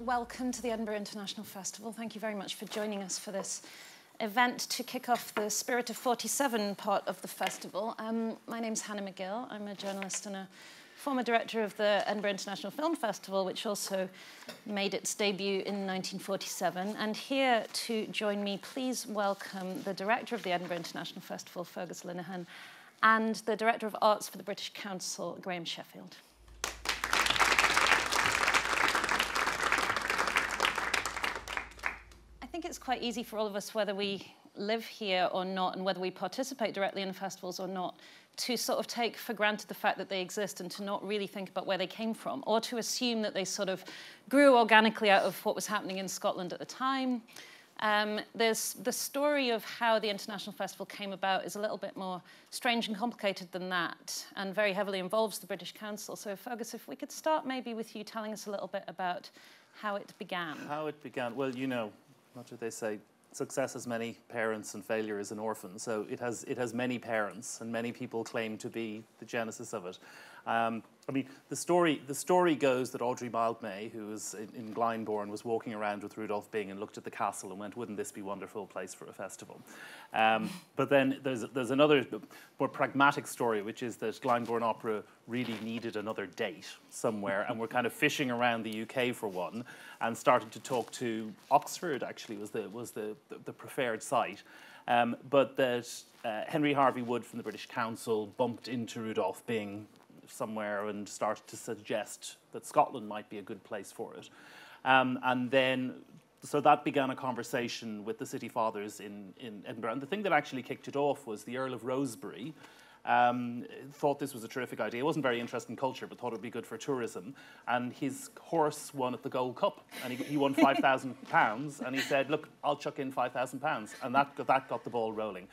welcome to the Edinburgh International Festival. Thank you very much for joining us for this event to kick off the Spirit of 47 part of the festival. My name's Hannah McGill. I'm a journalist and a former director of the Edinburgh International Film Festival, which also made its debut in 1947. And here to join me, please welcome the director of the Edinburgh International Festival, Fergus Linehan, and the Director of Arts for the British Council, Graham Sheffield. I think it's quite easy for all of us, whether we live here or not, and whether we participate directly in festivals or not, to sort of take for granted the fact that they exist and to not really think about where they came from, or to assume that they sort of grew organically out of what was happening in Scotland at the time. There's the story of how the International Festival came about is a little bit more strange and complicated than that, and very heavily involves the British Council. So Fergus, if we could start maybe with you telling us a little bit about how it began. How it began? Well, you know, what do they say? Success has many parents and failure is an orphan. So it has many parents, and many people claim to be the genesis of it. I mean, the story goes that Audrey Mildmay, who was in Glyndebourne, was walking around with Rudolph Bing and looked at the castle and went, "Wouldn't this be a wonderful place for a festival?" But then there's another more pragmatic story, which is that Glyndebourne Opera really needed another date somewhere, and we're kind of fishing around the UK for one, and started to talk to Oxford. Actually, was the preferred site. But that Henry Harvey Wood from the British Council bumped into Rudolph Bing somewhere and started to suggest that Scotland might be a good place for it. And then, so that began a conversation with the City Fathers in Edinburgh. And the thing that actually kicked it off was the Earl of Rosebery thought this was a terrific idea. He wasn't very interested in culture, but thought it would be good for tourism. And his horse won at the Gold Cup, and he won £5,000. And he said, "Look, I'll chuck in £5,000." And that got the ball rolling.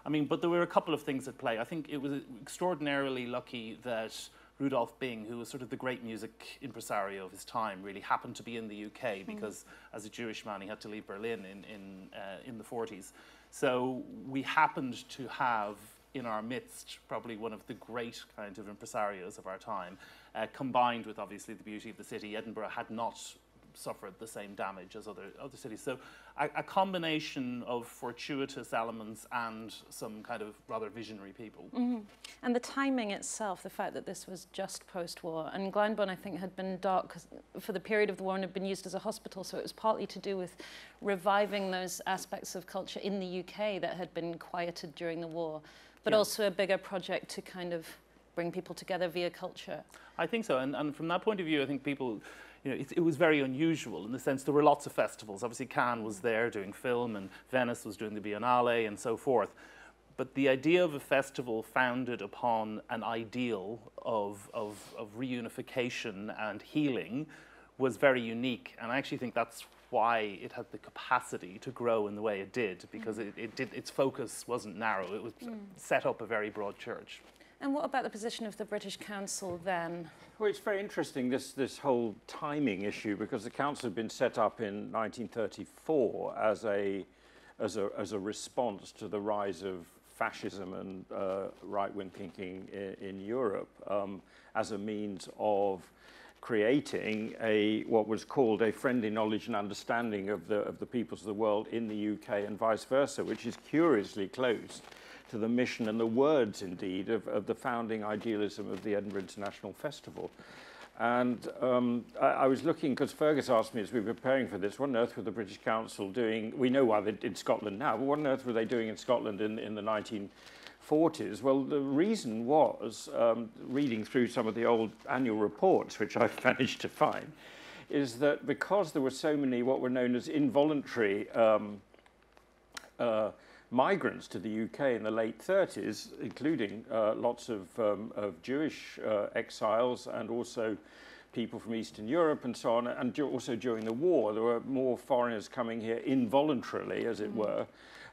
I mean, but there were a couple of things at play. I think it was extraordinarily lucky that Rudolph Bing, who was sort of the great music impresario of his time, really happened to be in the UK because, as a Jewish man, he had to leave Berlin in the 40s. So we happened to have in our midst probably one of the great kind of impresarios of our time, combined with obviously the beauty of the city. Edinburgh had not suffered the same damage as other cities. So a combination of fortuitous elements and some kind of rather visionary people. Mm-hmm. And the timing itself, the fact that this was just post-war, and Glyndebourne I think had been dark for the period of the war and had been used as a hospital, so it was partly to do with reviving those aspects of culture in the UK that had been quieted during the war, but also a bigger project to kind of bring people together via culture. I think so, and from that point of view, I think people, you know, it was very unusual in the sense there were lots of festivals. Obviously, Cannes was there doing film, and Venice was doing the Biennale, and so forth. But the idea of a festival founded upon an ideal of reunification and healing was very unique, and I actually think that's why it had the capacity to grow in the way it did, because its focus wasn't narrow. It was set up a very broad church. And what about the position of the British Council then? Well, it's very interesting, this whole timing issue, because the council had been set up in 1934 as a response to the rise of fascism and right-wing thinking in Europe, as a means of creating what was called a friendly knowledge and understanding of the peoples of the world in the UK and vice versa, which is curiously close to the mission and the words, indeed, of the founding idealism of the Edinburgh International Festival. And I was looking, because Fergus asked me as we were preparing for this, what on earth were the British Council doing? We know why they're in Scotland now, but what on earth were they doing in Scotland in the 1940s? Well, the reason was, reading through some of the old annual reports, which I've managed to find, is that because there were so many what were known as involuntary migrants to the UK in the late 30s, including lots of Jewish exiles and also people from Eastern Europe and so on, and also during the war there were more foreigners coming here involuntarily, as it were.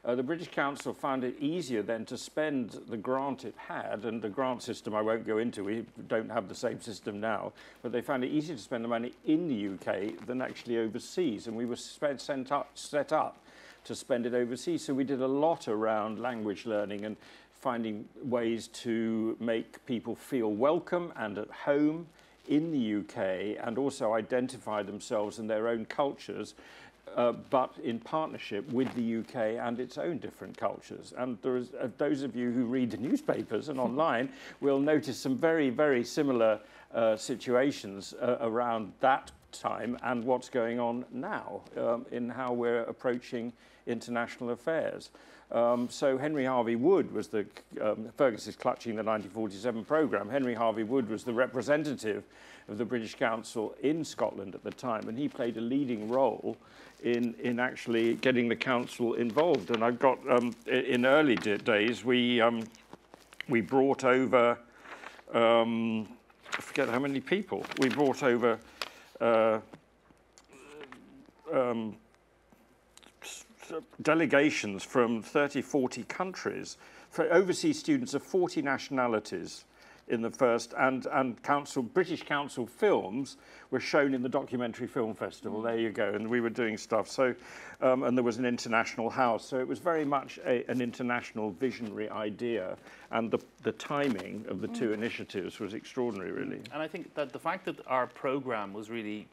The British Council found it easier then to spend the grant it had, and the grant system I won't go into, we don't have the same system now, but they found it easier to spend the money in the UK than actually overseas, and we were set up to spend it overseas. So we did a lot around language learning and finding ways to make people feel welcome and at home in the UK and also identify themselves and their own cultures, but in partnership with the UK and its own different cultures. And there is, those of you who read the newspapers and online will notice some very, very similar situations around that time and what's going on now in how we're approaching international affairs. So Henry Harvey Wood was the, Fergus is clutching the 1947 programme, Henry Harvey Wood was the representative of the British Council in Scotland at the time, and he played a leading role in actually getting the council involved. And I've got, in early days, we brought over, I forget how many people, we brought over delegations from 30, 40 countries, for overseas students of 40 nationalities in the first, and British Council films were shown in the Documentary Film Festival. There you go, and we were doing stuff. So, and there was an international house. So it was very much an international visionary idea, and the timing of the two initiatives was extraordinary, really. And I think that the fact that our programme was really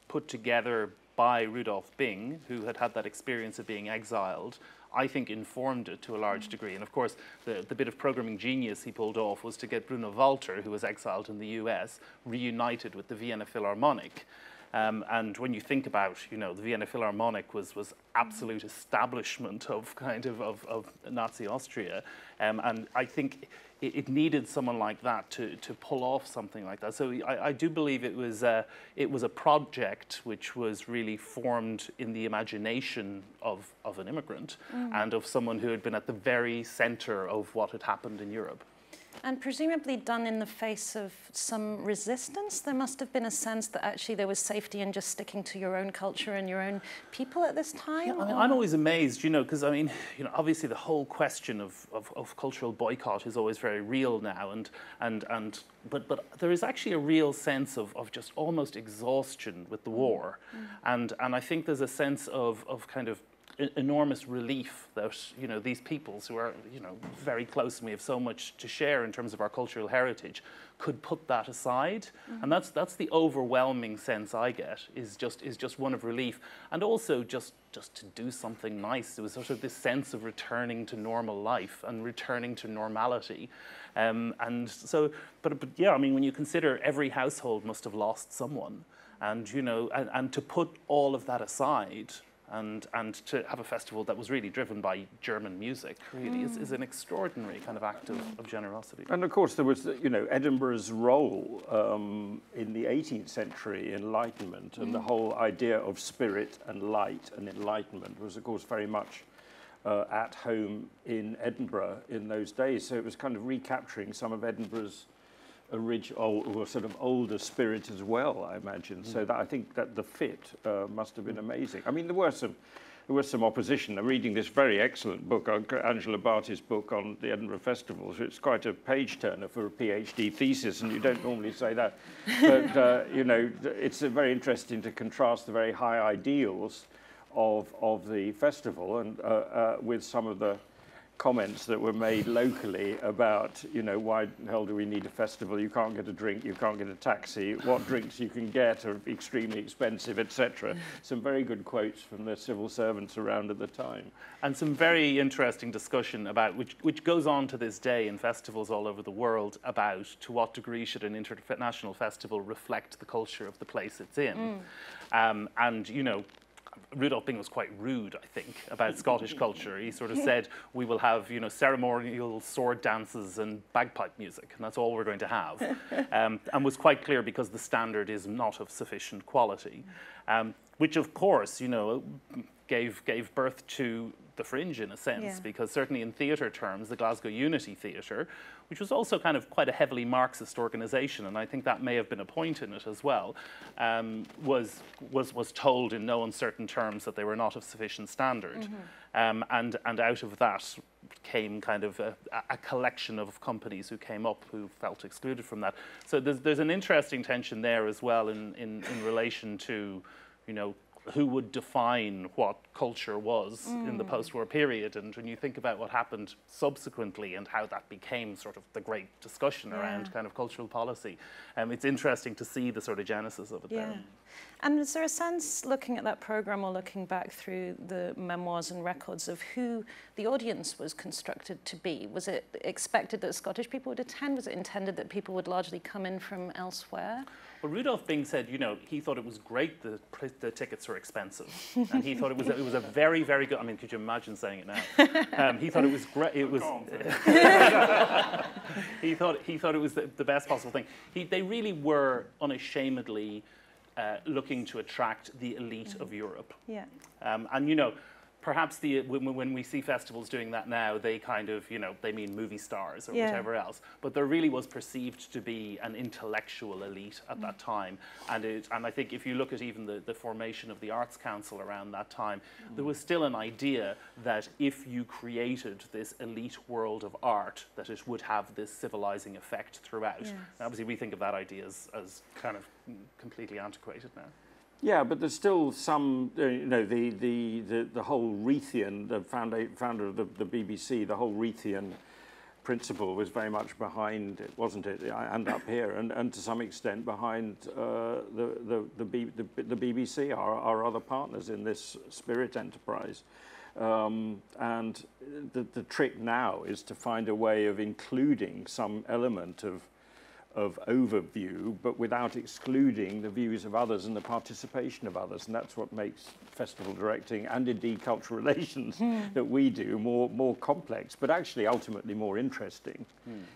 put together by Rudolf Bing, who had had that experience of being exiled, I think informed it to a large degree. And of course, the bit of programming genius he pulled off was to get Bruno Walter, who was exiled in the US, reunited with the Vienna Philharmonic. And when you think about, you know, the Vienna Philharmonic was absolute establishment of of Nazi Austria. And I think it needed someone like that to pull off something like that. So I do believe it was a project which was really formed in the imagination of an immigrant and of someone who had been at the very center of what had happened in Europe. And presumably done in the face of some resistance. There must have been a sense that actually there was safety in just sticking to your own culture and your own people at this time. Yeah, I mean, I'm always amazed, you know, because I mean, you know, obviously the whole question of cultural boycott is always very real now, but there is actually a real sense of just almost exhaustion with the war, and I think there's a sense of kind of enormous relief that, you know, these peoples who are, you know, very close and we have so much to share in terms of our cultural heritage could put that aside. And that's the overwhelming sense I get, is just one of relief, and also just to do something nice. There was sort of this sense of returning to normal life and returning to normality. And so, but yeah, I mean, when you consider every household must have lost someone, and, you know, and to put all of that aside, and to have a festival that was really driven by German music really is an extraordinary kind of act of generosity. And of course there was, you know, Edinburgh's role in the 18th century Enlightenment, and the whole idea of spirit and light and enlightenment was of course very much at home in Edinburgh in those days. So it was kind of recapturing some of Edinburgh's original or sort of older spirit as well, I imagine. So that I think that the fit must have been amazing. I mean, there was some opposition. I'm reading this very excellent book, Angela Barty's book on the Edinburgh Festival. So it's quite a page turner for a PhD thesis, and you don't normally say that. But you know, it's very interesting to contrast the very high ideals of the festival and with some of the comments that were made locally about, you know, why the hell do we need a festival? You can't get a drink, you can't get a taxi, what drinks you can get are extremely expensive, etc. Some very good quotes from the civil servants around at the time. And some very interesting discussion about, which goes on to this day in festivals all over the world, about to what degree should an international festival reflect the culture of the place it's in. And, you know, Rudolf Bing was quite rude, I think, about Scottish culture. He sort of said, we will have, you know, ceremonial sword dances and bagpipe music, and that's all we're going to have. And was quite clear because the standard is not of sufficient quality, which of course, you know, gave birth to the Fringe in a sense, because certainly in theatre terms, the Glasgow Unity Theatre, which was also kind of quite a heavily Marxist organisation, and I think that may have been a point in it as well, was told in no uncertain terms that they were not of sufficient standard. And out of that came kind of a collection of companies who came up who felt excluded from that. So there's an interesting tension there as well in relation to, you know, who would define what culture was in the post-war period. And when you think about what happened subsequently and how that became sort of the great discussion around kind of cultural policy, it's interesting to see the sort of genesis of it there. And is there a sense, looking at that programme or looking back through the memoirs and records, of who the audience was constructed to be? Was it expected that Scottish people would attend? Was it intended that people would largely come in from elsewhere? Well, Rudolph Bing said, you know, he thought it was great that the tickets were expensive, and he thought it was a very, very good. I mean, could you imagine saying it now? He thought it was great. It was. he thought it was the best possible thing. They really were unashamedly looking to attract the elite of Europe. Yeah. And you know, perhaps when we see festivals doing that now, they kind of, you know, they mean movie stars or whatever else. But there really was perceived to be an intellectual elite at that time. And I think if you look at even the formation of the Arts Council around that time, there was still an idea that if you created this elite world of art, that it would have this civilizing effect throughout. Yes. Obviously, we think of that idea as kind of completely antiquated now. Yeah, but there's still some, you know, the whole Reithian, the founder of the BBC, the whole Reithian principle was very much behind it, wasn't it? And up here, and to some extent behind the BBC, our other partners in this spirit enterprise. And the trick now is to find a way of including some element of overview, but without excluding the views of others and the participation of others. And that's what makes festival directing and indeed cultural relations that we do more complex, but actually ultimately more interesting.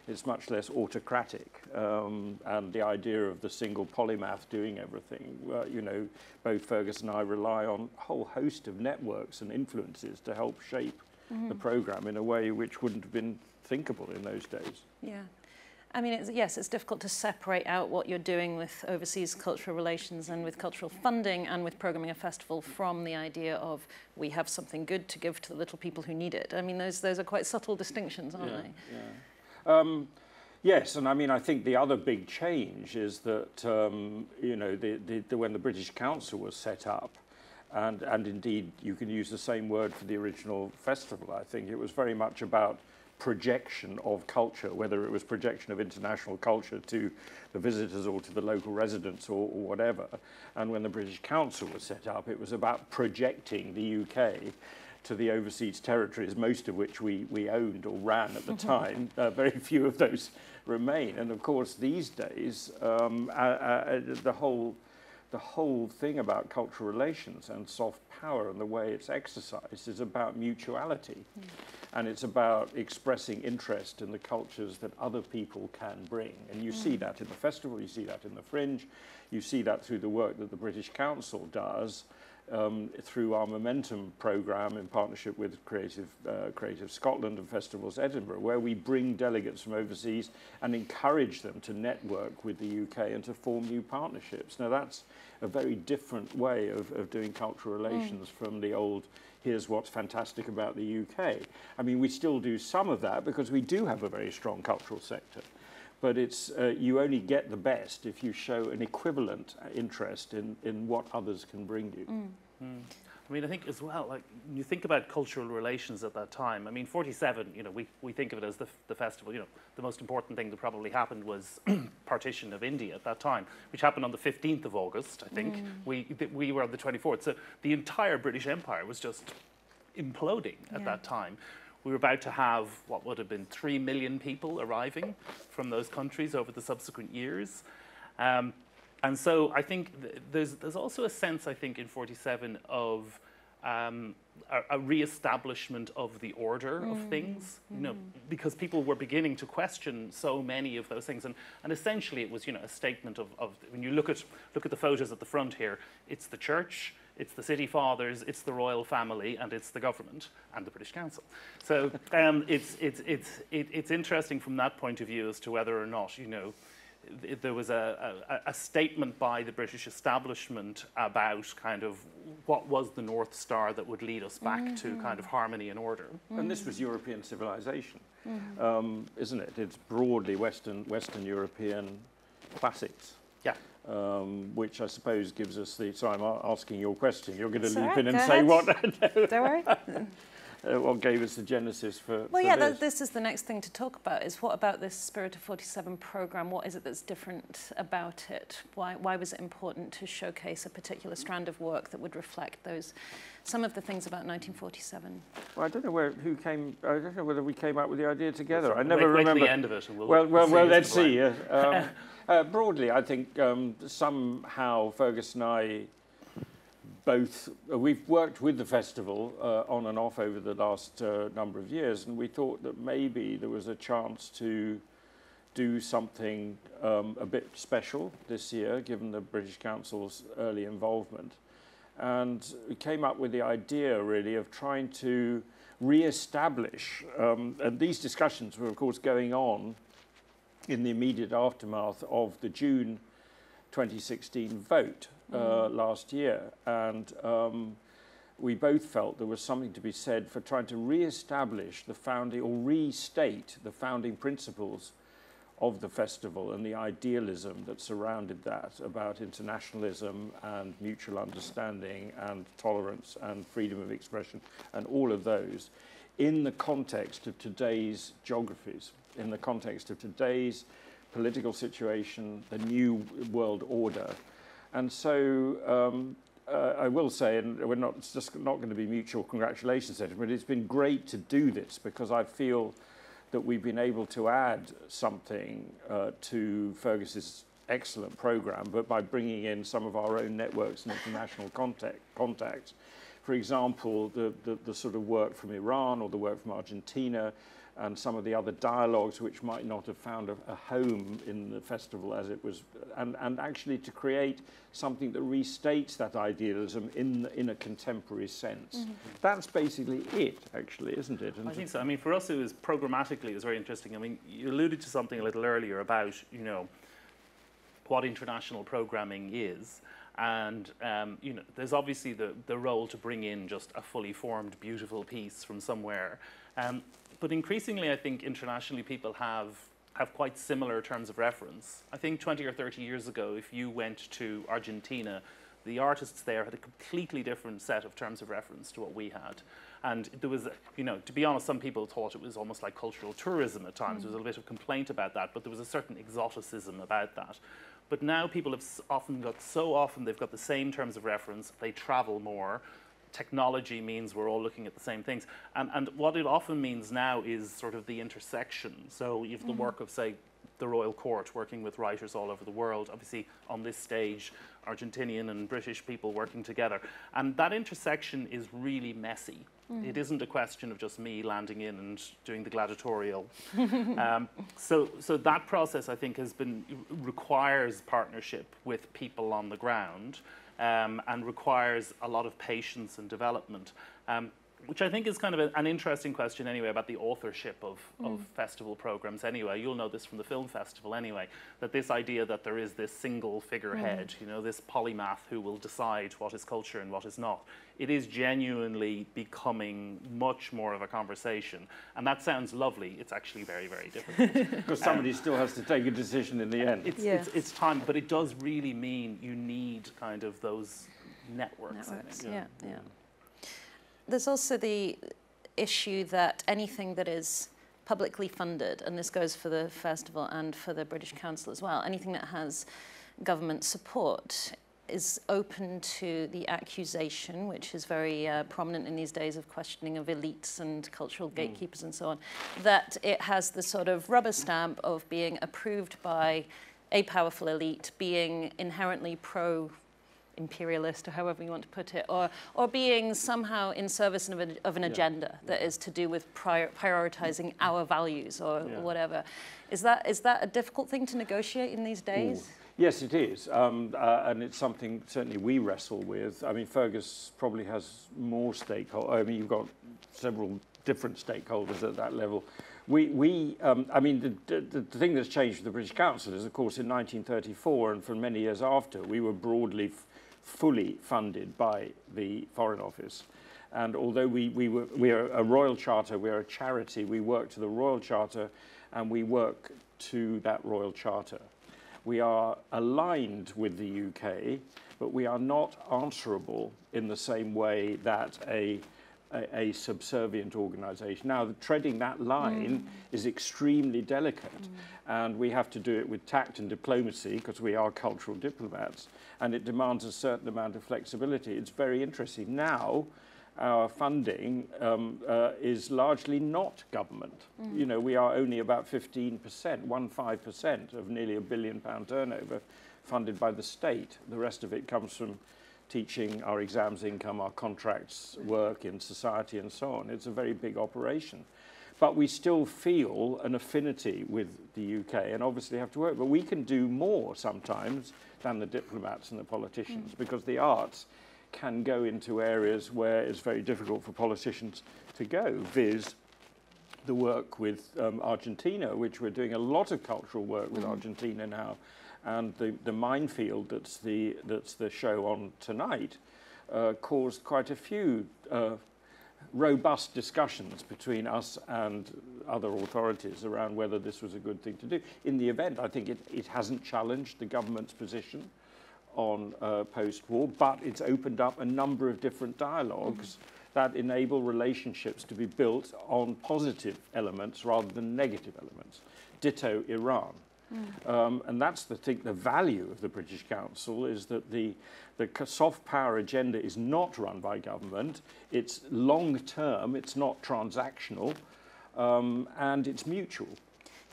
It's much less autocratic. And the idea of the single polymath doing everything, you know, both Fergus and I rely on a whole host of networks and influences to help shape the programme in a way which wouldn't have been thinkable in those days. Yeah. I mean, it's difficult to separate out what you're doing with overseas cultural relations and with cultural funding and with programming a festival from the idea of we have something good to give to the little people who need it. I mean, those are quite subtle distinctions, aren't they? Yeah. Yes, and I mean, I think the other big change is that, you know, when the British Council was set up, and indeed you can use the same word for the original festival, I think it was very much about projection of culture, whether it was projection of international culture to the visitors or to the local residents or whatever. And when the British Council was set up, it was about projecting the UK to the overseas territories, most of which we owned or ran at the time. Very few of those remain. And of course, these days, the whole thing about cultural relations and soft power and the way it's exercised is about mutuality. And it's about expressing interest in the cultures that other people can bring. And you see that in the festival, you see that in the Fringe, you see that through the work that the British Council does, through our Momentum programme in partnership with Creative Scotland and Festivals Edinburgh, where we bring delegates from overseas and encourage them to network with the UK and to form new partnerships. Now that's a very different way of doing cultural relations from the old, here's what's fantastic about the UK. I mean, we still do some of that because we do have a very strong cultural sector. But it's, you only get the best if you show an equivalent interest in what others can bring you. I mean, I think as well, like, when you think about cultural relations at that time, I mean, 47, you know, we think of it as the festival, you know, the most important thing that probably happened was partition of India at that time, which happened on the 15th of August, I think. We were on the 24th. So the entire British Empire was just imploding at that time. We were about to have what would have been 3 million people arriving from those countries over the subsequent years. And so I think there's also a sense, I think, in 47 of a re-establishment of the order of things, you know, because people were beginning to question so many of those things. And essentially it was, you know, a statement of when you look at the photos at the front here, it's the church, it's the city fathers, it's the royal family, and it's the government and the British Council. So it's interesting from that point of view as to whether or not, you know, there was a statement by the British establishment about kind of what was the North Star that would lead us back to kind of harmony and order. And this was European civilization, isn't it? It's broadly Western European classics. Yeah. which I suppose gives us the... So I'm asking your question. You're going to leap right, in and go say ahead. what... Don't worry. What gave us the genesis for Well, yeah, this? this is the next thing to talk about, is what about this Spirit of 47 programme? What is it that's different about it? Why was it important to showcase a particular strand of work that would reflect some of the things about 1947? Well, I don't know who came... I don't know whether we came up with the idea together. I wait never remember... Wait till the end of it and well, let's see. Yeah. Broadly, I think somehow Fergus and I both, we've worked with the festival on and off over the last number of years, and we thought that maybe there was a chance to do something a bit special this year, given the British Council's early involvement. And we came up with the idea, really, of trying to re-establish, and these discussions were, of course, going on in the immediate aftermath of the June 2016 vote last year, and we both felt there was something to be said for trying to re-establish the founding, or restate the founding principles of the festival and the idealism that surrounded that, about internationalism and mutual understanding and tolerance and freedom of expression and all of those, in the context of today's geographies, in the context of today's political situation, the new world order. And so I will say, and it's just not going to be mutual congratulations, but it's been great to do this, because I feel that we've been able to add something to Fergus's excellent programme, but by bringing in some of our own networks and international contacts. For example, the sort of work from Iran or the work from Argentina, and some of the other dialogues which might not have found a home in the festival as it was, and actually to create something that restates that idealism in a contemporary sense. Mm-hmm. That's basically it, actually, isn't it? And I think so. I mean, for us, it was programmatically, it was very interesting. I mean, you alluded to something a little earlier about, you know, what international programming is. And, you know, there's obviously the role to bring in just a fully formed, beautiful piece from somewhere. But increasingly, I think internationally people have quite similar terms of reference. I think 20 or 30 years ago, if you went to Argentina, the artists there had a completely different set of terms of reference to what we had. And there was, you know, to be honest, some people thought it was almost like cultural tourism at times. There was a little bit of complaint about that, but there was a certain exoticism about that. But now people have they've got the same terms of reference, they travel more. Technology means we're all looking at the same things. And what it often means now is sort of the intersection. So you have the work of, say, the Royal Court working with writers all over the world. Obviously, on this stage, Argentinian and British people working together. And that intersection is really messy. It isn't a question of just me landing in and doing the gladiatorial. So that process, I think, requires partnership with people on the ground. And requires a lot of patience and development, which I think is kind of an interesting question anyway about the authorship of festival programs anyway. You'll know this from the film festival anyway, that this idea that there is this single figurehead, you know, this polymath who will decide what is culture and what is not. It is genuinely becoming much more of a conversation. And that sounds lovely. It's actually very, very difficult. Because somebody still has to take a decision in the end. It's time, but it does really mean you need kind of those networks. Yeah. There's also the issue that anything that is publicly funded, and this goes for the festival and for the British Council as well, anything that has government support is open to the accusation, which is very prominent in these days of questioning of elites and cultural gatekeepers and so on, that it has the sort of rubber stamp of being approved by a powerful elite, being inherently pro-imperialist, or however you want to put it, or being somehow in service of an agenda that is to do with prioritizing our values or whatever. Is that a difficult thing to negotiate in these days? Ooh. Yes, it is, and it's something certainly we wrestle with. I mean, Fergus probably has more stakeholders. I mean, you've got several different stakeholders at that level. I mean, the thing that's changed for the British Council is, of course, in 1934 and for many years after, we were broadly fully funded by the Foreign Office. And although we are a royal charter, we are a charity, we work to the royal charter and we work to that royal charter. We are aligned with the UK, but we are not answerable in the same way that a subservient organisation. Now, treading that line is extremely delicate, and we have to do it with tact and diplomacy because we are cultural diplomats, and it demands a certain amount of flexibility. It's very interesting. Now, our funding is largely not government. You know, we are only about 15%, 15% of nearly £1 billion turnover funded by the state. The rest of it comes from teaching, our exams income, our contracts work in society and so on. It's a very big operation. But we still feel an affinity with the UK and obviously have to work. But we can do more sometimes than the diplomats and the politicians because the arts can go into areas where it's very difficult for politicians to go, viz. The work with Argentina, which we're doing a lot of cultural work with Argentina now, and the minefield that's the show on tonight caused quite a few robust discussions between us and other authorities around whether this was a good thing to do. In the event, I think it hasn't challenged the government's position on post-war, but it's opened up a number of different dialogues that enable relationships to be built on positive elements rather than negative elements. Ditto Iran. And that's the value of the British Council is that the soft power agenda is not run by government, it's long-term, it's not transactional, and it's mutual.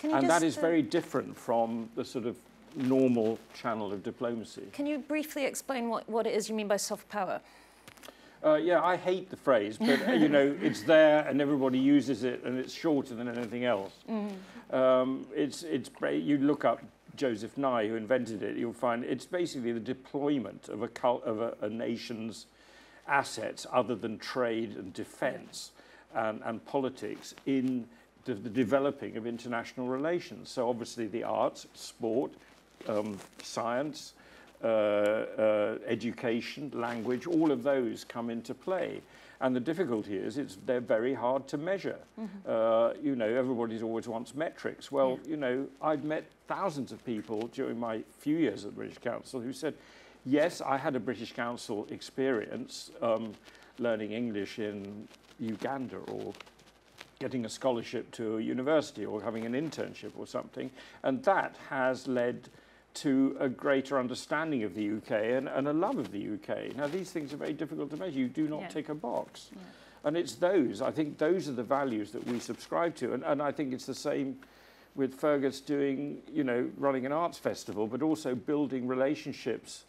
And that is very different from the sort of normal channel of diplomacy. Can you briefly explain what it is you mean by soft power? Yeah, I hate the phrase, but you know, it's there and everybody uses it, and it's shorter than anything else. You look up Joseph Nye, who invented it, you'll find it's basically the deployment of a nation's assets other than trade and defence and politics in the developing of international relations. So obviously the arts, sport, science, education, language, all of those come into play. And the difficulty is they're very hard to measure. You know, everybody always wants metrics. Well, you know, I've met thousands of people during my few years at the British Council who said, yes, I had a British Council experience learning English in Uganda or getting a scholarship to a university or having an internship or something. And that has led to a greater understanding of the UK and a love of the UK. Now, these things are very difficult to measure. You do not tick a box. And it's those, I think those are the values that we subscribe to. And I think it's the same with Fergus doing, you know, running an arts festival, but also building relationships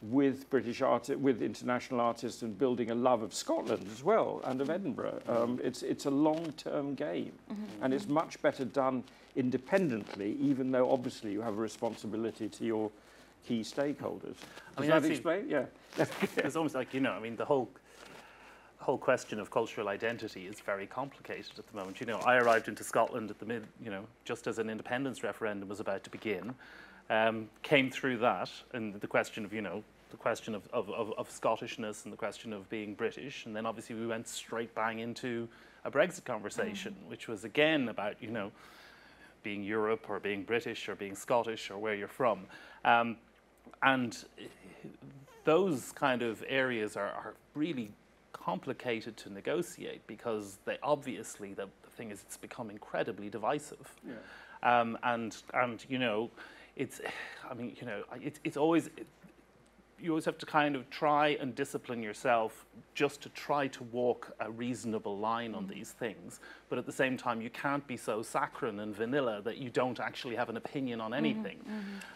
with British artists, with international artists, and building a love of Scotland as well, and of Edinburgh. It's a long-term game, and it's much better done independently, even though obviously you have a responsibility to your key stakeholders. Does that explain? Yeah. It's almost like, you know, I mean, the whole question of cultural identity is very complicated at the moment. You know, I arrived into Scotland at the just as an independence referendum was about to begin. Came through that, and the question of, you know, the question of Scottishness and the question of being British, and then obviously we went straight bang into a Brexit conversation, which was again about, you know, being Europe or being British or being Scottish or where you're from. And those kind of areas are really complicated to negotiate because they obviously, the thing is, it's become incredibly divisive. And you know, it's, I mean, you know, it's always, you always have to kind of try and discipline yourself just to try to walk a reasonable line on these things. But at the same time, you can't be so saccharine and vanilla that you don't actually have an opinion on anything.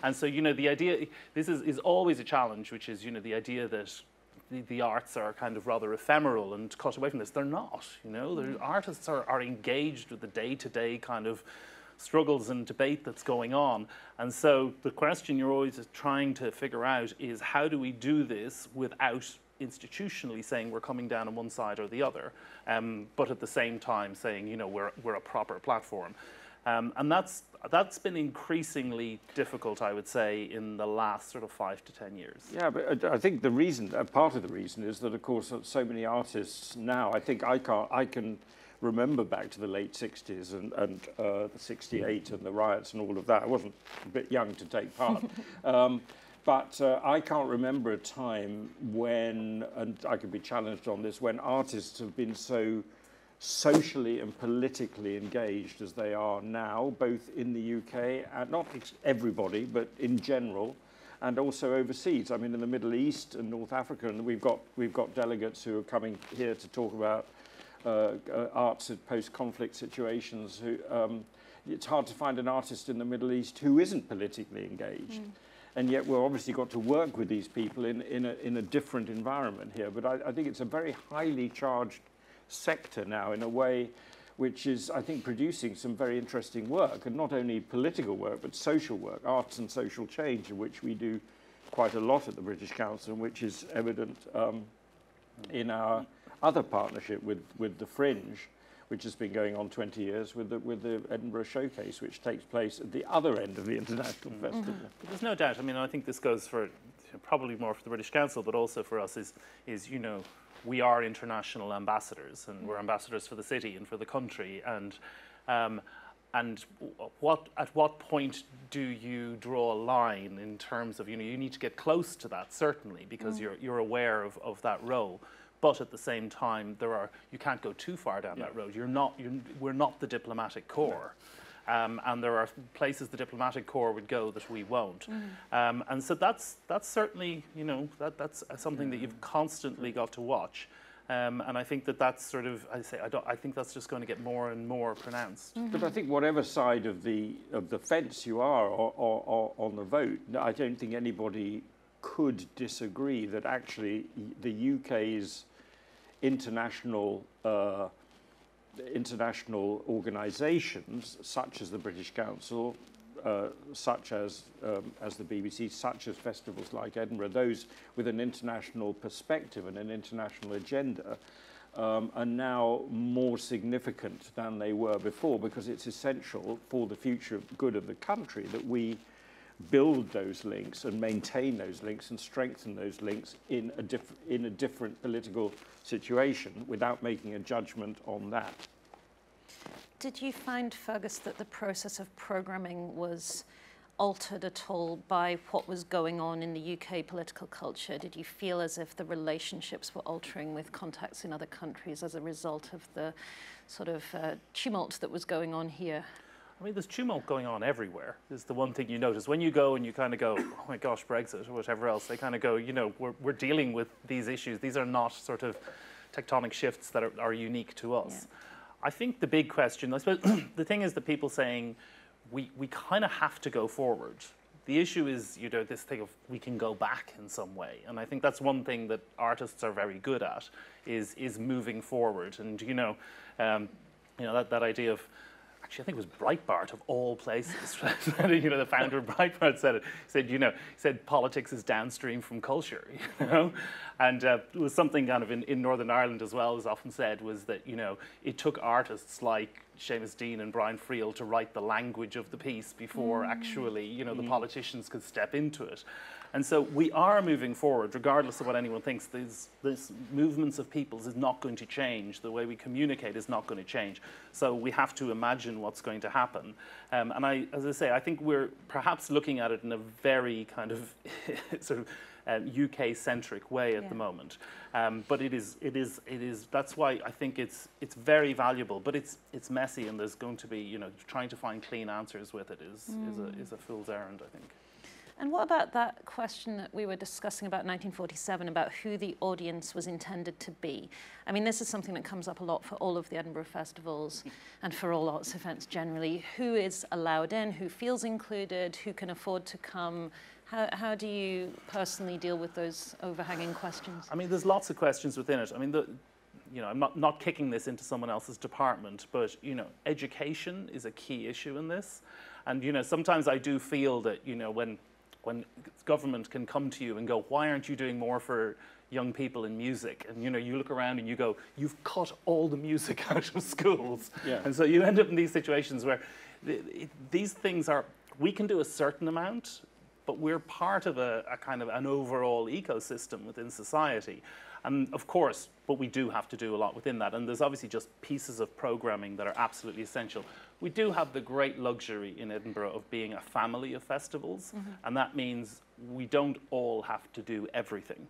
And so, you know, the idea, this is always a challenge, which is, you know, the idea that the arts are kind of rather ephemeral and cut away from this. They're not, you know, the artists are engaged with the day-to-day kind of struggles and debate that's going on. And so the question you're always trying to figure out is, how do we do this without institutionally saying we're coming down on one side or the other, but at the same time saying, you know, we're a proper platform. And that's been increasingly difficult, I would say, in the last sort of 5 to 10 years. Yeah, but I think the reason, part of the reason is that, of course, so many artists now, I think I can remember back to the late 60s and the 68 and the riots and all of that. I wasn't a bit young to take part. But I can't remember a time when, and I could be challenged on this, when artists have been so socially and politically engaged as they are now, both in the UK, and not everybody, but in general, and also overseas. I mean, in the Middle East and North Africa, and we've got delegates who are coming here to talk about arts in post-conflict situations. It's hard to find an artist in the Middle East who isn't politically engaged. And yet we've obviously got to work with these people in a different environment here. But I think it's a very highly charged sector now, in a way which is, I think, producing some very interesting work, and not only political work, but social work, arts and social change, in which we do quite a lot at the British Council, and which is evident in our other partnership with the Fringe, which has been going on 20 years, with the Edinburgh Showcase, which takes place at the other end of the International Festival. But there's no doubt. I mean, I think this goes for probably more for the British Council, but also for us is you know, we are international ambassadors, and we're ambassadors for the city and for the country. And at what point do you draw a line in terms of, you know, you need to get close to that, certainly, because you're aware of that role. But at the same time, you can't go too far down that road. We're not the diplomatic corps. And there are places the diplomatic corps would go that we won't. And so that's certainly, you know, that's something that you've constantly got to watch. And I think that's sort of, I think that's just going to get more and more pronounced. But I think whatever side of the fence you are or on the vote, I don't think anybody could disagree that actually the UK's international organisations, such as the British Council, such as the BBC, such as festivals like Edinburgh, those with an international perspective and an international agenda, are now more significant than they were before, because it's essential for the future good of the country that we build those links and maintain those links and strengthen those links in a different political situation without making a judgment on that. Did you find, Fergus, that the process of programming was altered at all by what was going on in the UK political culture? Did you feel as if the relationships were altering with contacts in other countries as a result of the sort of tumult that was going on here? I mean, there's tumult going on everywhere, is the one thing you notice. When you go and you kind of go, oh my gosh, Brexit or whatever else, they kind of go, you know, we're dealing with these issues. These are not sort of tectonic shifts that are unique to us. Yeah. I think the big question, I suppose, the thing is that people saying we kind of have to go forward. The issue is, you know, this thing of we can go back in some way. And I think that's one thing that artists are very good at, is moving forward. And, you know, that idea of, actually, I think it was Breitbart of all places. You know, the founder of Breitbart said it. He said politics is downstream from culture. You know, and it was something kind of in Northern Ireland as well, as often said, was that, you know, it took artists like Seamus Dean and Brian Friel to write the language of the piece before actually, you know, the politicians could step into it. And so we are moving forward, regardless of what anyone thinks. These movements of peoples is not going to change. The way we communicate is not going to change. So we have to imagine what's going to happen. And as I say, I think we're perhaps looking at it in a very kind of sort of UK-centric way at the moment. But it is. That's why I think it's very valuable. But it's messy, and there's going to be, you know, trying to find clean answers with it is a fool's errand, I think. And what about that question that we were discussing about 1947, about who the audience was intended to be? I mean, this is something that comes up a lot for all of the Edinburgh festivals and for all arts events generally. Who is allowed in? Who feels included? Who can afford to come? How do you personally deal with those overhanging questions? I mean, there's lots of questions within it. I mean, you know, I'm not kicking this into someone else's department, but, you know, education is a key issue in this. And, you know, sometimes I do feel that, you know, when government can come to you and go, why aren't you doing more for young people in music? And, you know, you look around and you go, you've cut all the music out of schools. Yeah. And so you end up in these situations where these things are, we can do a certain amount, but we're part of a kind of an overall ecosystem within society. And of course, but we do have to do a lot within that. And there's obviously just pieces of programming that are absolutely essential. We do have the great luxury in Edinburgh of being a family of festivals, and that means we don't all have to do everything.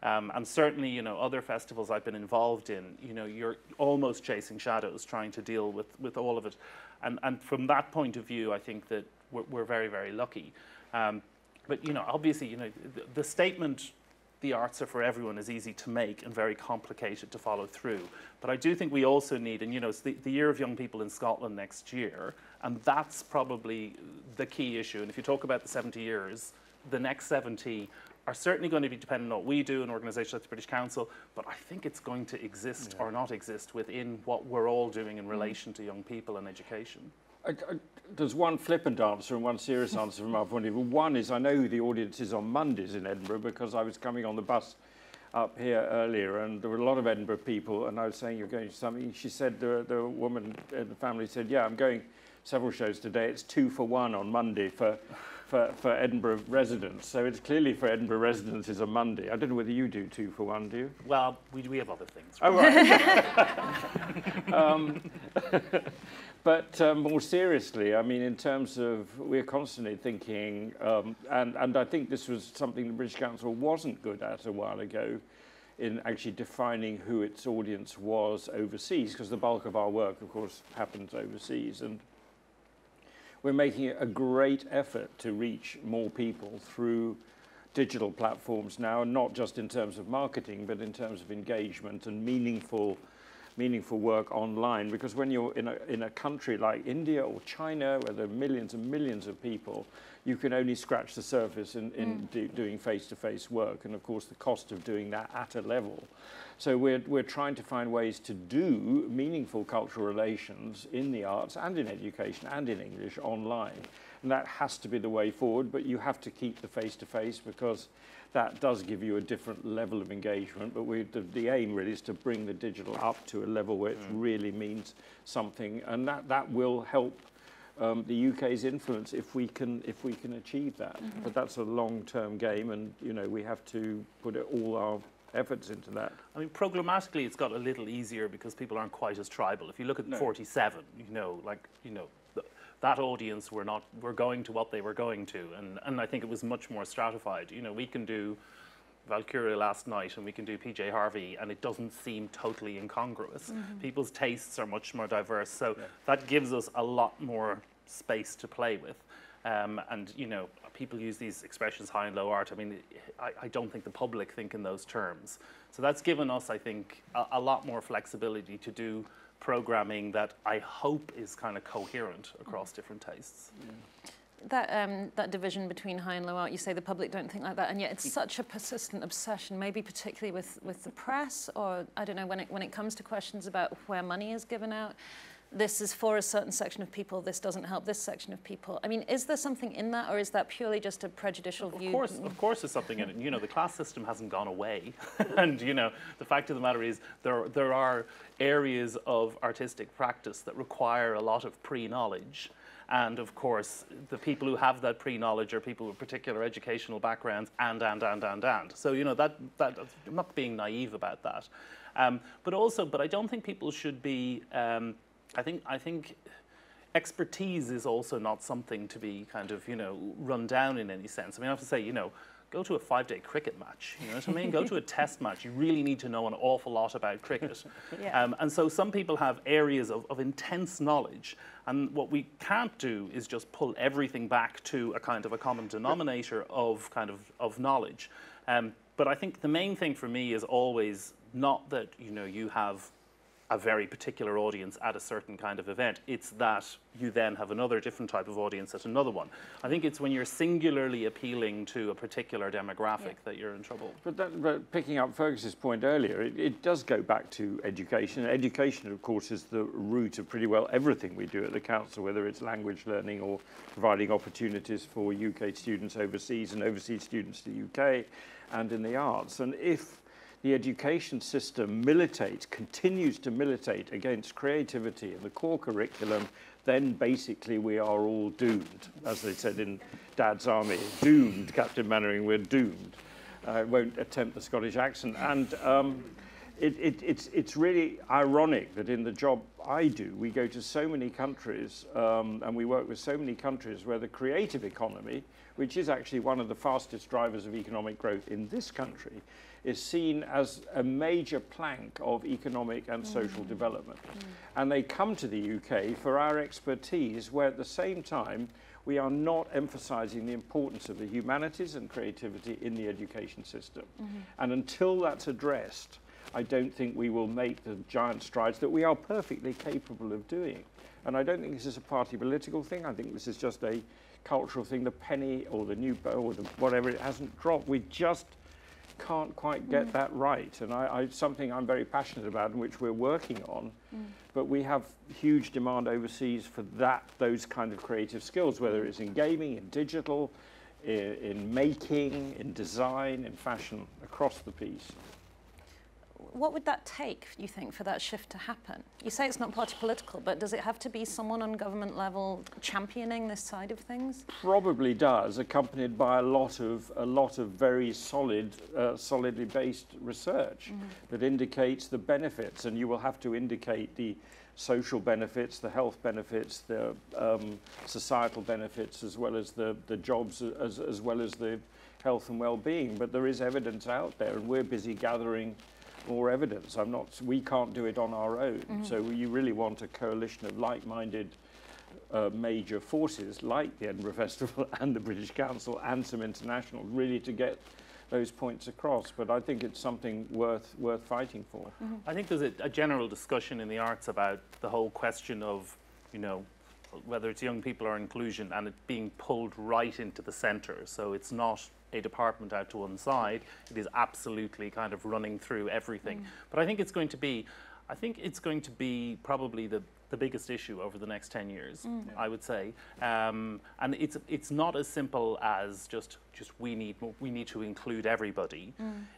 And certainly, you know, other festivals I've been involved in, you know, you're almost chasing shadows trying to deal with all of it. And from that point of view, I think that we're very, very lucky. But, you know, obviously, you know, the statement, the arts are for everyone, is easy to make and very complicated to follow through. But I do think we also need, and, you know, it's the Year of Young People in Scotland next year, and that's probably the key issue. And if you talk about the 70 years, the next 70 are certainly going to be dependent on what we do, an organisation like the British Council, but I think it's going to exist or not exist within what we're all doing in relation to young people and education. There's one flippant answer and one serious answer from our point of view. One is, I know who the audience is on Mondays in Edinburgh because I was coming on the bus up here earlier and there were a lot of Edinburgh people and I was saying, you're going to something. She said, the woman in the family said, yeah, I'm going several shows today. It's 2 for 1 on Monday for Edinburgh residents. So it's clearly for Edinburgh residents is a Monday. I don't know whether you do 2 for 1, do you? Well, we have other things. Oh, right. But more seriously, I mean, in terms of, we're constantly thinking, and I think this was something the British Council wasn't good at a while ago, in actually defining who its audience was overseas, because the bulk of our work, of course, happens overseas. And we're making a great effort to reach more people through digital platforms now, and not just in terms of marketing, but in terms of engagement and meaningful work online, because when you're in a country like India or China, where there are millions and millions of people, you can only scratch the surface in doing face-to-face work, and of course the cost of doing that at a level. So we're trying to find ways to do meaningful cultural relations in the arts and in education and in English online, and that has to be the way forward, but you have to keep the face-to-face because that does give you a different level of engagement, but the aim really is to bring the digital up to a level where it really means something, and that will help the UK's influence if we can achieve that. But that's a long-term game, and you know we have to put all our efforts into that. I mean, programmatically, it's got a little easier because people aren't quite as tribal. If you look at 47, that audience were going to what they were going to, and I think it was much more stratified. You know, we can do Valkyria last night and we can do PJ Harvey and it doesn't seem totally incongruous. People's tastes are much more diverse, so that gives us a lot more space to play with. And you know, people use these expressions, high and low art. I mean, I don't think the public think in those terms. So that's given us, I think, a lot more flexibility to do programming that I hope is kind of coherent across different tastes. That division between high and low art, you say the public don't think like that, and yet it's such a persistent obsession, maybe particularly with the press, or I don't know, when it comes to questions about where money is given out, this is for a certain section of people, this doesn't help this section of people. I mean, is there something in that, or is that purely just a prejudicial view? Of course there's something in it. You know, the class system hasn't gone away. And, you know, the fact of the matter is there are areas of artistic practice that require a lot of pre-knowledge. And, of course, the people who have that pre-knowledge are people with particular educational backgrounds and. So, you know, I'm not being naive about that. But I don't think people should be... I think expertise is also not something to be kind of, you know, run down in any sense. I mean, I have to say, you know, go to a 5-day cricket match, you know what I mean? Go to a test match. You really need to know an awful lot about cricket. And so some people have areas of intense knowledge, and what we can't do is just pull everything back to a kind of a common denominator of knowledge. But I think the main thing for me is always not that, you know, you have a very particular audience at a certain kind of event. It's that you then have another different type of audience at another one. I think it's when you're singularly appealing to a particular demographic that you're in trouble. But picking up Fergus's point earlier, it does go back to education. Education, of course, is the root of pretty well everything we do at the Council, whether it's language learning or providing opportunities for UK students overseas and overseas students to the UK and in the arts. And if the education system continues to militate against creativity in the core curriculum, then basically we are all doomed. As they said in Dad's Army, doomed, Captain Mannering, we're doomed. I won't attempt the Scottish accent. And it's really ironic that in the job I do, we go to so many countries and we work with so many countries where the creative economy, which is actually one of the fastest drivers of economic growth in this country, is seen as a major plank of economic and social development. And they come to the UK for our expertise, where at the same time we are not emphasizing the importance of the humanities and creativity in the education system. And until that's addressed, I don't think we will make the giant strides that we are perfectly capable of doing. And I don't think this is a party political thing. I think this is just a cultural thing. The penny or the new bow or the whatever, it hasn't dropped. We just can't quite get that right. And something I'm very passionate about and which we're working on. But we have huge demand overseas for those kind of creative skills, whether it's in gaming, in digital, in making, in design, in fashion, across the piece. What would that take, you think, for that shift to happen? You say it's not party political, but does it have to be someone on government level championing this side of things? Probably does, accompanied by a lot of very solidly based research that indicates the benefits, and you will have to indicate the social benefits, the health benefits, the societal benefits, as well as the jobs, as well as the health and well-being. But there is evidence out there, and we're busy gathering more evidence. We can't do it on our own. So you really want a coalition of like-minded major forces like the Edinburgh Festival and the British Council and some international, really to get those points across. But I think it's something worth fighting for. I think there's a general discussion in the arts about the whole question of, you know, whether it's young people or inclusion, and it being pulled right into the centre. So it's not a department out to one side. It is absolutely kind of running through everything. But I think it's going to be, probably the biggest issue over the next 10 years, I would say. And it's not as simple as just we need to include everybody.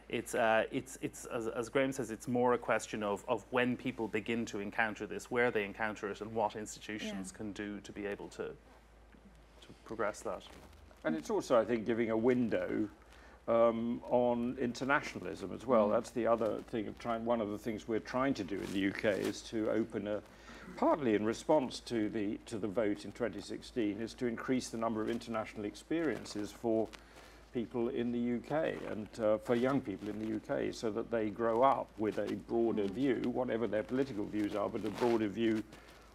It's as Graham says, it's more a question of when people begin to encounter this, where they encounter it, and what institutions can do to be able to progress that. And it's also, I think, giving a window on internationalism as well. That's the other thing of one of the things we're trying to do in the UK is to open partly in response to the vote in 2016, is to increase the number of international experiences for people in the UK and for young people in the UK, so that they grow up with a broader view, whatever their political views are, but a broader view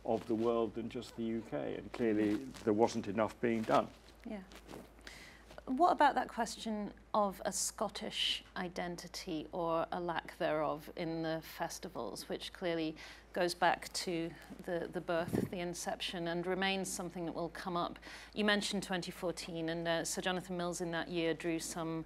of the world than just the UK. And clearly there wasn't enough being done. Yeah. What about that question of a Scottish identity or a lack thereof in the festivals, which clearly goes back to the birth, the inception, and remains something that will come up? You mentioned 2014, and Sir Jonathan Mills in that year drew some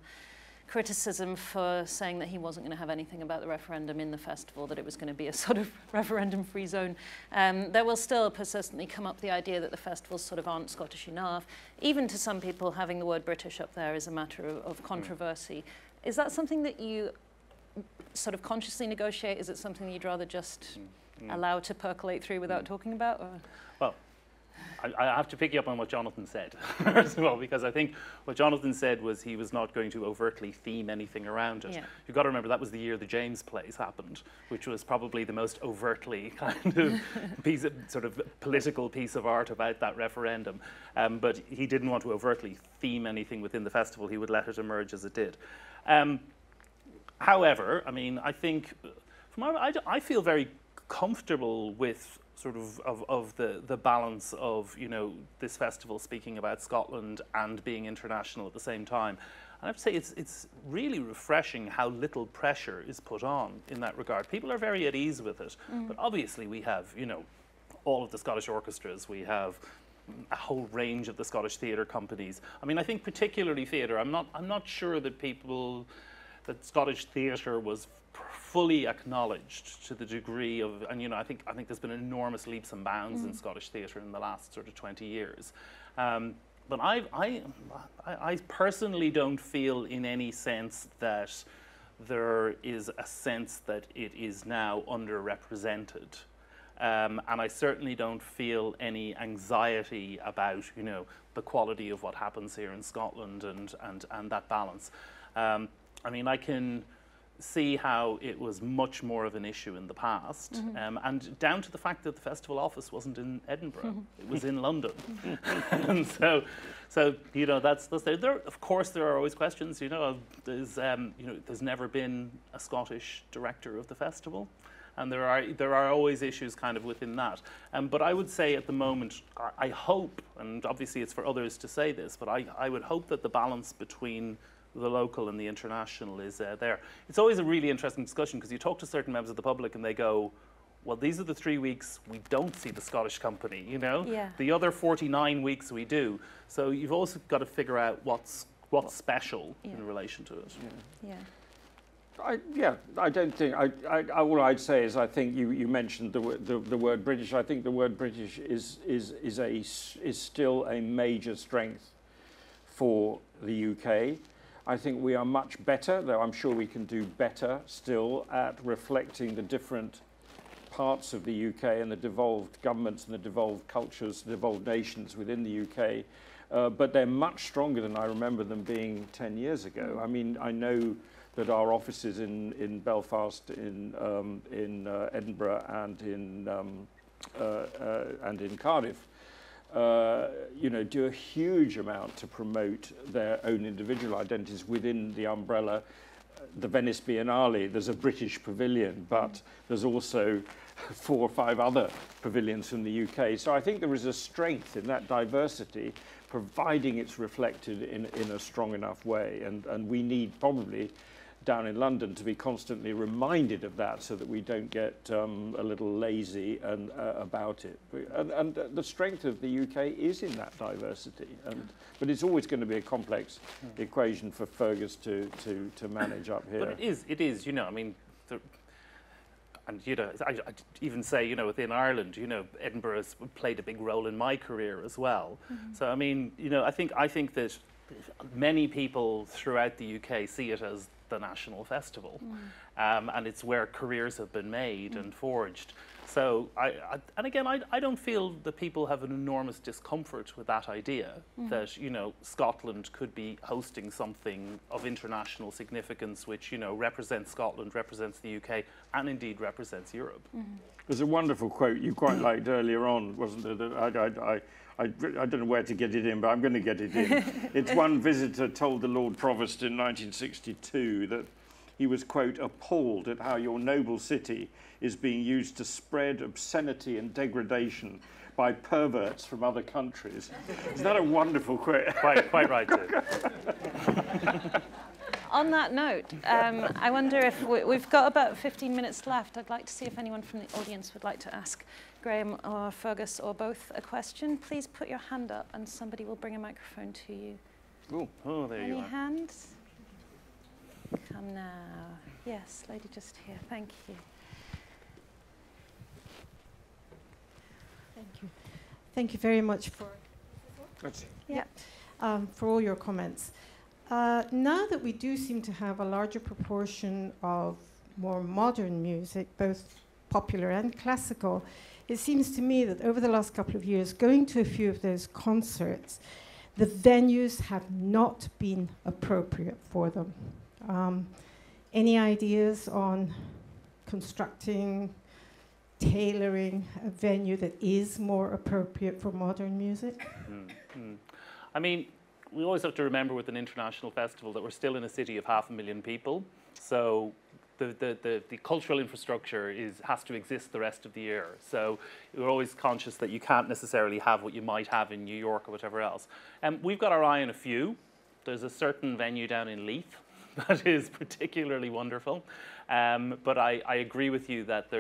criticism for saying that he wasn't going to have anything about the referendum in the festival, that it was going to be a sort of referendum-free zone. There will still persistently come up the idea that the festivals sort of aren't Scottish enough. Even to some people, having the word British up there is a matter of controversy. Is that something that you sort of consciously negotiate? Is it something that you'd rather just allow to percolate through without talking about? Or? Well, I have to pick you up on what Jonathan said as well, because I think what Jonathan said was he was not going to overtly theme anything around it. You've got to remember that was the year the James Plays happened, which was probably the most overtly kind of sort of political piece of art about that referendum. But he didn't want to overtly theme anything within the festival. He would let it emerge as it did. However, I mean, I think I feel very comfortable with sort of the balance of, you know, this festival speaking about Scotland and being international at the same time. And I have to say it's really refreshing how little pressure is put on in that regard. People are very at ease with it, but obviously we have, you know, all of the Scottish orchestras, we have a whole range of the Scottish theatre companies. I mean, I think particularly theatre, I'm not sure that that Scottish theatre was fully acknowledged to the degree of, and you know, I think there's been enormous leaps and bounds in Scottish theatre in the last sort of 20 years. But I personally don't feel in any sense that there is a sense that it is now underrepresented. And I certainly don't feel any anxiety about, you know, the quality of what happens here in Scotland and that balance. I mean, I can see how it was much more of an issue in the past, and down to the fact that the festival office wasn't in Edinburgh, it was in London. And so you know, that's there. Of course, there are always questions. You know, there's never been a Scottish director of the festival, and there are always issues kind of within that. But I would say at the moment, I hope, and obviously it's for others to say this, but I would hope that the balance between the local and the international is there. It's always a really interesting discussion because you talk to certain members of the public and they go, well, these are the 3 weeks we don't see the Scottish company, you know? Yeah. The other 49 weeks we do. So you've also got to figure out what's special in relation to it. I don't think. All I'd say is I think you mentioned the word British. I think the word British is still a major strength for the UK. I think we are much better, though I'm sure we can do better still, at reflecting the different parts of the UK and the devolved governments and the devolved cultures, the devolved nations within the UK. But they're much stronger than I remember them being 10 years ago. I mean, I know that our offices in Belfast, in Edinburgh, and in Cardiff, you know, do a huge amount to promote their own individual identities within the umbrella. The Venice Biennale, there's a British pavilion, but there's also 4 or 5 other pavilions from the UK. So I think there is a strength in that diversity, providing it's reflected in a strong enough way. And we need probably down in London to be constantly reminded of that so that we don't get a little lazy about it. And the strength of the UK is in that diversity. But it's always going to be a complex equation for Fergus to manage up here. But it is, you know, I mean, and, you know, I even say, you know, within Ireland, you know, Edinburgh has played a big role in my career as well. So, I mean, you know, I think that many people throughout the UK see it as the national festival, and it's where careers have been made and forged. So and again, I don't feel that people have an enormous discomfort with that idea that, you know, Scotland could be hosting something of international significance, which, you know, represents Scotland, represents the UK, and indeed represents Europe. There's a wonderful quote you quite liked earlier on, wasn't it? I don't know where to get it in, but I'm going to get it in. It's one visitor told the Lord Provost in 1962 that he was, quote, appalled at how your noble city is being used to spread obscenity and degradation by perverts from other countries. Is that a wonderful quote? Quite right, too. On that note, I wonder if we've got about 15 minutes left. I'd like to see if anyone from the audience would like to ask Graham or Fergus or both a question. Please put your hand up and somebody will bring a microphone to you. Ooh. Oh, there you are. Any hands? Come now. Yes, lady just here. Thank you. Thank you. Thank you very much for for all your comments. Now that we do seem to have a larger proportion of more modern music, both popular and classical, it seems to me that over the last couple of years, going to a few of those concerts, the venues have not been appropriate for them. Any ideas on constructing, tailoring a venue that is more appropriate for modern music? I mean, we always have to remember with an international festival that we're still in a city of 500,000 people. So the cultural infrastructure has to exist the rest of the year. So we're always conscious that you can't necessarily have what you might have in New York or whatever else. We've got our eye on a few. There's a certain venue down in Leith that is particularly wonderful. But I agree with you that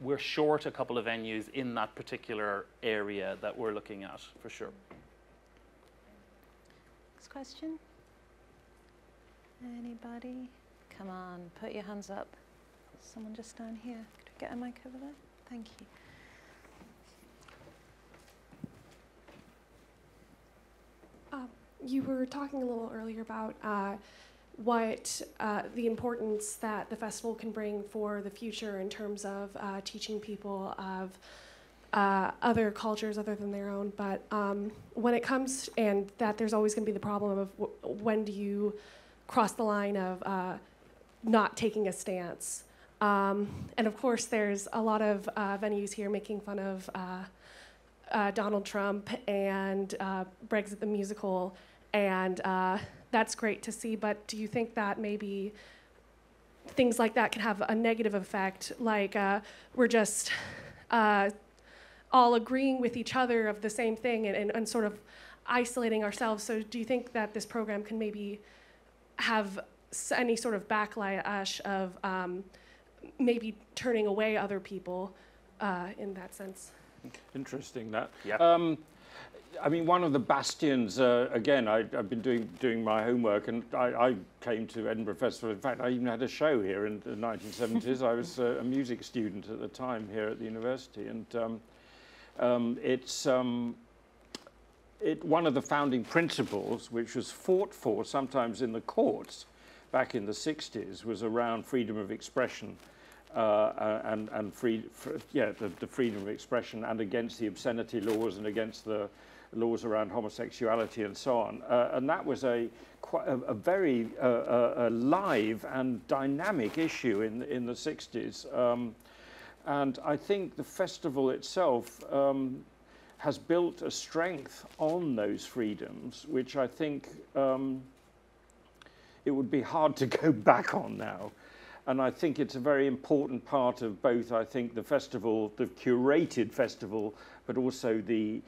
we're short a couple of venues in that particular area that we're looking at, for sure. Next question? Anybody? Come on, put your hands up. Someone just down here. Could we get a mic over there? Thank you. You were talking a little earlier about what the importance that the festival can bring for the future in terms of teaching people of other cultures other than their own. But when it comes, and that there's always going to be the problem of when do you cross the line of not taking a stance. And of course, there's a lot of venues here making fun of Donald Trump and Brexit the musical, and that's great to see, but do you think that maybe things like that can have a negative effect, like we're just all agreeing with each other of the same thing and sort of isolating ourselves? So do you think that this program can maybe have any sort of backlash of maybe turning away other people in that sense? Interesting, that. Yeah. I mean, one of the bastions, again, I've been doing my homework, and I came to Edinburgh Festival. In fact, I even had a show here in the 1970s. I was a music student at the time here at the university, and one of the founding principles, which was fought for sometimes in the courts back in the 60s, was around freedom of expression. And the freedom of expression, and against the obscenity laws and against the laws around homosexuality and so on. And that was a very live and dynamic issue in the 60s. And I think the festival itself has built a strength on those freedoms, which I think it would be hard to go back on now. And I think it's a very important part of both, I think, the festival, the curated festival, but also the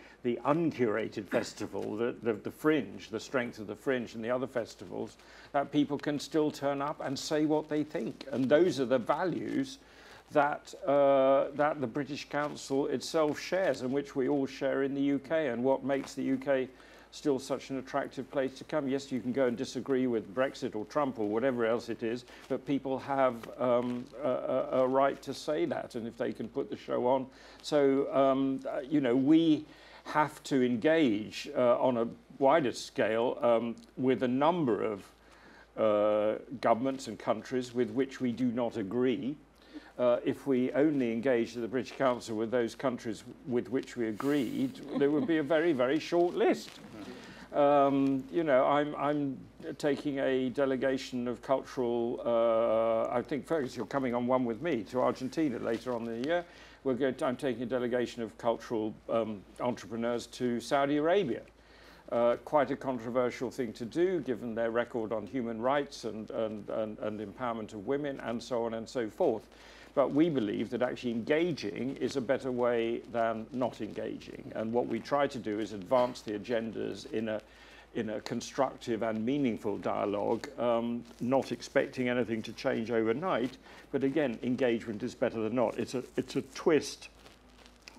uncurated festival, the fringe, the strength of the fringe and the other festivals, that people can still turn up and say what they think. And those are the values that, that the British Council itself shares, and which we all share in the UK, and what makes the UK still such an attractive place to come. Yes, you can go and disagree with Brexit or Trump or whatever else it is, but people have a right to say that, and if they can put the show on. So, you know, we have to engage on a wider scale with a number of governments and countries with which we do not agree. If we only engaged at the British Council with those countries with which we agreed, there would be a very, very short list. You know, I'm taking a delegation of cultural, I think, Fergus, you're coming on one with me to Argentina later on in the year. I'm taking a delegation of cultural entrepreneurs to Saudi Arabia. Quite a controversial thing to do, given their record on human rights and empowerment of women and so on and so forth. But we believe that actually engaging is a better way than not engaging. And what we try to do is advance the agendas in a constructive and meaningful dialogue, not expecting anything to change overnight. But again, engagement is better than not. It's a twist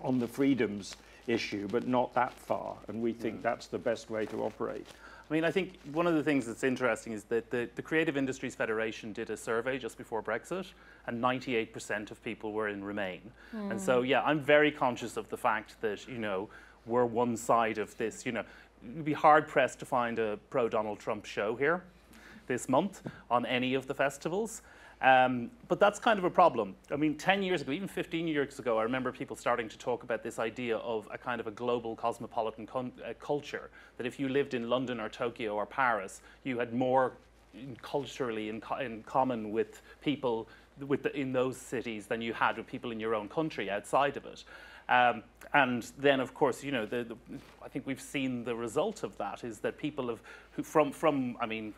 on the freedoms issue, but not that far. And we think that's the best way to operate. I mean, I think one of the things that's interesting is that the Creative Industries Federation did a survey just before Brexit, and 98% of people were in Remain. And so, yeah, I'm very conscious of the fact that, you know, we're one side of this. You know, you'd be hard-pressed to find a pro-Donald Trump show here this month on any of the festivals. But that's kind of a problem. I mean, 10 years ago, even 15 years ago, I remember people starting to talk about this idea of a kind of a global cosmopolitan culture, that if you lived in London or Tokyo or Paris, you had more culturally in common with people in those cities than you had with people in your own country outside of it. And then, of course, you know, I think we've seen the result of that is that people from I mean,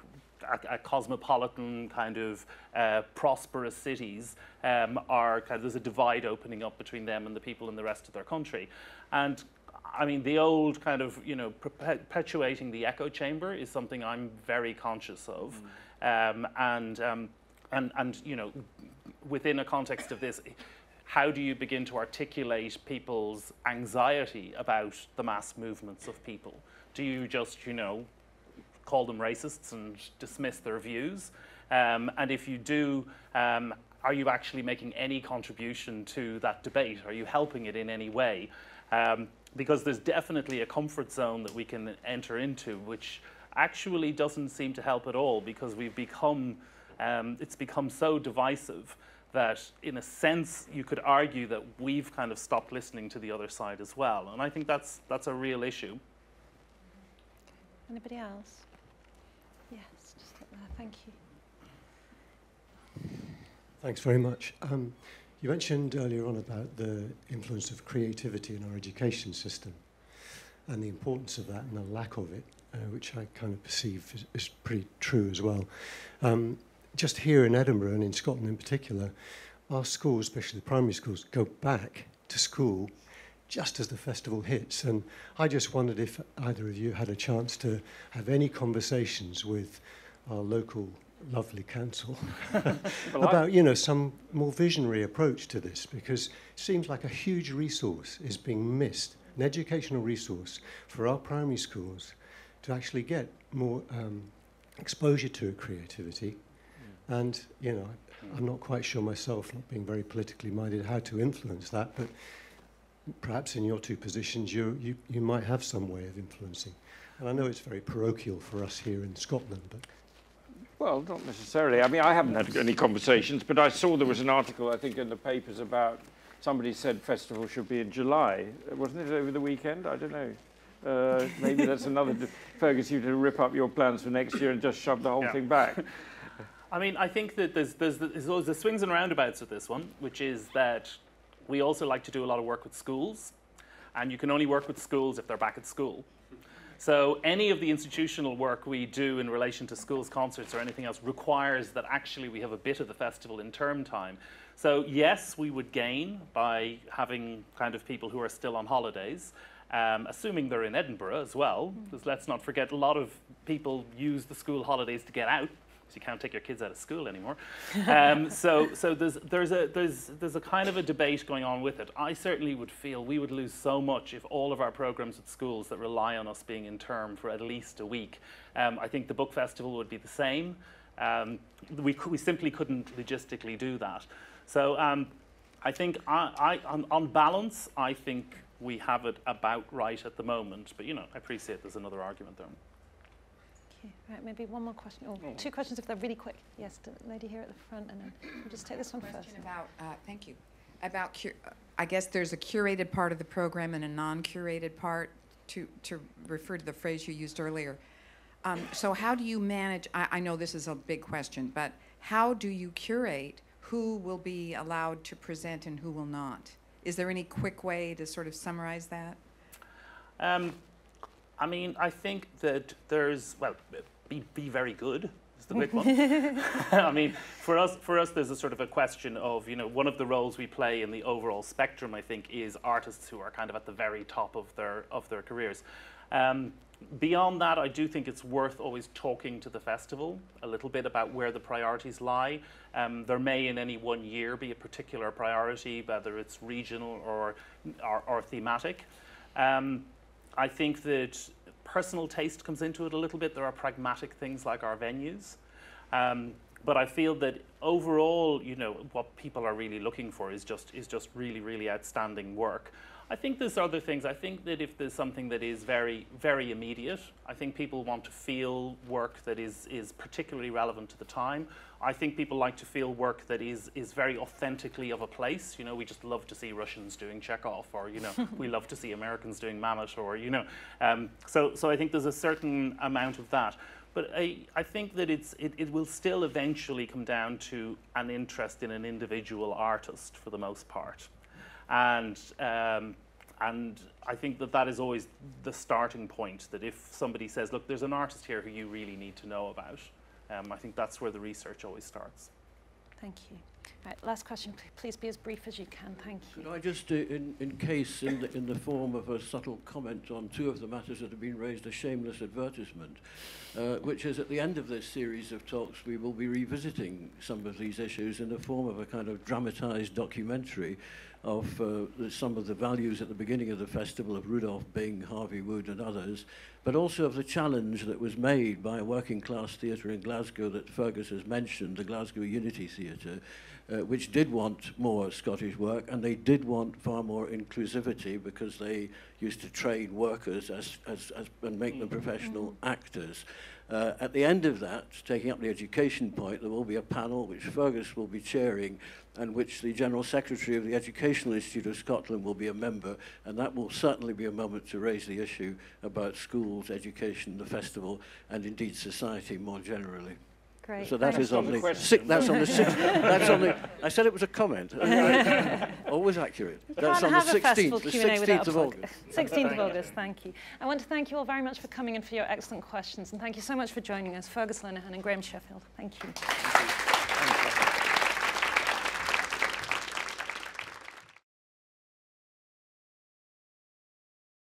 a cosmopolitan kind of prosperous cities there's a divide opening up between them and the people in the rest of their country. And I mean, the old kind of, you know, perpetuating the echo chamber is something I'm very conscious of. And you know, within a context of this, how do you begin to articulate people's anxiety about the mass movements of people? Do you just, you know, call them racists and dismiss their views? And if you do, are you actually making any contribution to that debate? Are you helping it in any way? Because there's definitely a comfort zone that we can enter into, which actually doesn't seem to help at all, because we've become, it's become so divisive that in a sense you could argue that we've kind of stopped listening to the other side as well. And I think that's a real issue. Anybody else? Yes, just up there. Thank you. Thanks very much. You mentioned earlier on about the influence of creativity in our education system and the importance of that and the lack of it, which I kind of perceive is pretty true as well. Just here in Edinburgh and in Scotland in particular, our schools, especially the primary schools, go back to school just as the festival hits. And I just wondered if either of you had a chance to have any conversations with our local lovely council about, you know, some more visionary approach to this, because it seems like a huge resource is being missed, an educational resource for our primary schools to actually get more exposure to creativity. And, you know, I'm not quite sure myself, not being very politically minded, how to influence that, but perhaps in your two positions you might have some way of influencing. And I know it's very parochial for us here in Scotland, but... Well, not necessarily. I mean, I haven't had any conversations, but I saw there was an article, I think, in the papers about somebody said festival should be in July. Wasn't it over the weekend? I don't know. Maybe that's another, Fergus, you to rip up your plans for next year and just shove the whole thing back. I mean, I think that there's always the swings and roundabouts with this one, which is that we also like to do a lot of work with schools, and you can only work with schools if they're back at school. So any of the institutional work we do in relation to schools, concerts, or anything else requires that actually we have a bit of the festival in term time. So yes, we would gain by having kind of people who are still on holidays, assuming they're in Edinburgh as well, because let's not forget a lot of people use the school holidays to get out. You can't take your kids out of school anymore. So there's a kind of a debate going on with it. I certainly would feel we would lose so much if all of our programs at schools that rely on us being in term for at least a week. I think the book festival would be the same. We simply couldn't logistically do that. So I think on balance, I think we have it about right at the moment. But, you know, I appreciate there's another argument there. Right, maybe one more question, or two questions if they're really quick. Yes, the lady here at the front, and then we'll just take this one first. About, thank you. About, I guess there's a curated part of the program and a non-curated part, to refer to the phrase you used earlier. So how do you manage, I know this is a big question, but how do you curate who will be allowed to present and who will not? Is there any quick way to sort of summarize that? I mean, I think that there's, well, be very good is the big one. I mean, for us, there's a sort of a question of, you know, one of the roles we play in the overall spectrum, I think, is artists who are kind of at the very top of their careers. Beyond that, I do think it's worth always talking to the festival a little bit about where the priorities lie. There may in any one year be a particular priority, whether it's regional or thematic. I think that personal taste comes into it a little bit. There are pragmatic things like our venues. But I feel that overall, you know, what people are really looking for is just really, really outstanding work. I think there's other things. I think that if there's something that is very, very immediate, I think people want to feel work that is particularly relevant to the time. I think people like to feel work that is very authentically of a place. You know, we just love to see Russians doing Chekhov, or, you know, we love to see Americans doing Mamet, or, you know. So I think there's a certain amount of that. But I think that it will still eventually come down to an interest in an individual artist for the most part. And I think that is always the starting point, that if somebody says, look, there's an artist here who you really need to know about, I think that's where the research always starts. Thank you. Right, last question, please be as brief as you can. Thank you. Could I just, in case, in the form of a subtle comment on two of the matters that have been raised, a shameless advertisement, which is at the end of this series of talks, we will be revisiting some of these issues in the form of a kind of dramatized documentary of some of the values at the beginning of the festival of Rudolph Bing, Harvey Wood and others, but also of the challenge that was made by a working class theatre in Glasgow that Fergus has mentioned, the Glasgow Unity Theatre, which did want more Scottish work, and they did want far more inclusivity because they used to train workers and make them professional actors. At the end of that, taking up the education point, there will be a panel which Fergus will be chairing, and which the General Secretary of the Educational Institute of Scotland will be a member, and that will certainly be a moment to raise the issue about schools, education, the festival, and indeed society more generally. Great. So that Thank is on you. the sixth. That's on the sixth. That's on the. I said it was a comment. Always accurate. That's Can't on the have a festival 16th. The Q&A without 16th of a plug. August. 16th of August, thank you. I want to thank you all very much for coming and for your excellent questions. And thank you so much for joining us, Fergus Linehan and Graham Sheffield. Thank you.